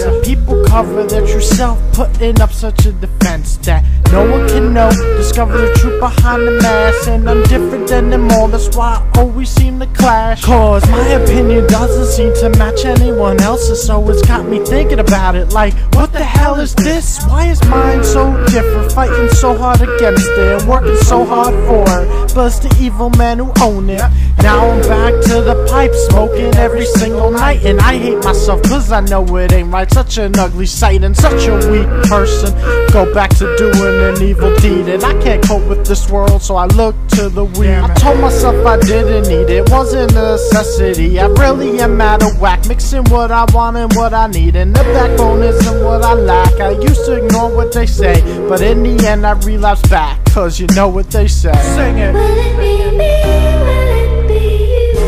And people cover their true self, putting up such a defense that no one can know. Discover the truth behind the mask, and I'm different than them all. That's why I always seem to clash, cause my opinion doesn't seem to match anyone else's. So it's got me thinking about it, like, what the hell is this? Why is mine so different? Fighting so hard against it, and working so hard for it, but it's the evil men who own it. Now I'm back to the pipe, smoking every single night, and I hate myself cause I know it ain't right. Such an ugly sight and such a weak person. Go back to doing an evil deed, and I can't cope with this world, so I look to the weed. I told myself I didn't need it, wasn't a necessity. I really am out of whack, mixing what I want and what I need, and the backbone isn't what I lack. I used to ignore what they say, but in the end I relapse back, cause you know what they say. Sing it. Will it be me? Will it be you?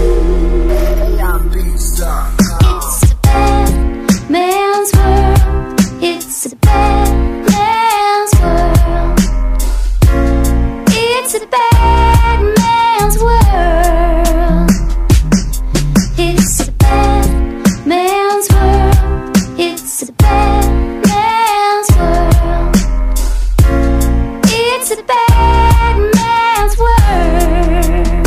It's a bad man's world. It's a bad man's world. It's a bad man's world. It's a bad man's world. It's a bad man's world. It's a bad man's world.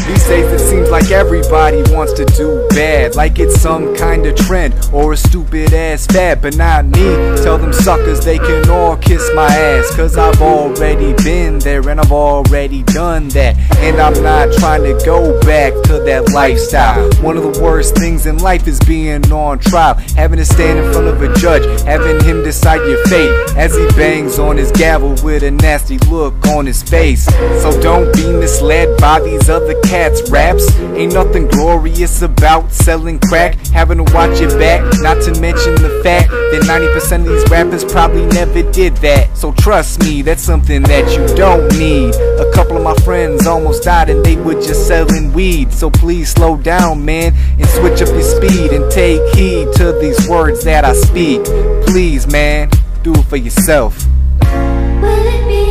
These days it seems like everybody wants to do bad, like it's some kind of trend or a stupid ass fad, but not me. Tell them suckers they can all kiss my ass, cause I've already been there and I've already done that, and I'm not trying to go back to that lifestyle. One of the worst things in life is being on trial, having to stand in front of a judge, having him decide your fate as he bangs on his gavel with a nasty look on his face. So don't be misled by these other cats' raps. Ain't nothing glorious about selling crack, having to watch your back, not to mention the fact that 90% of these rappers probably never did that. So trust me, that's something that you don't need. A couple of my friends almost died and they were just selling weed. So please slow down, man, and switch up your speed and take heed to these words that I speak. Please, man, do it for yourself. Will it be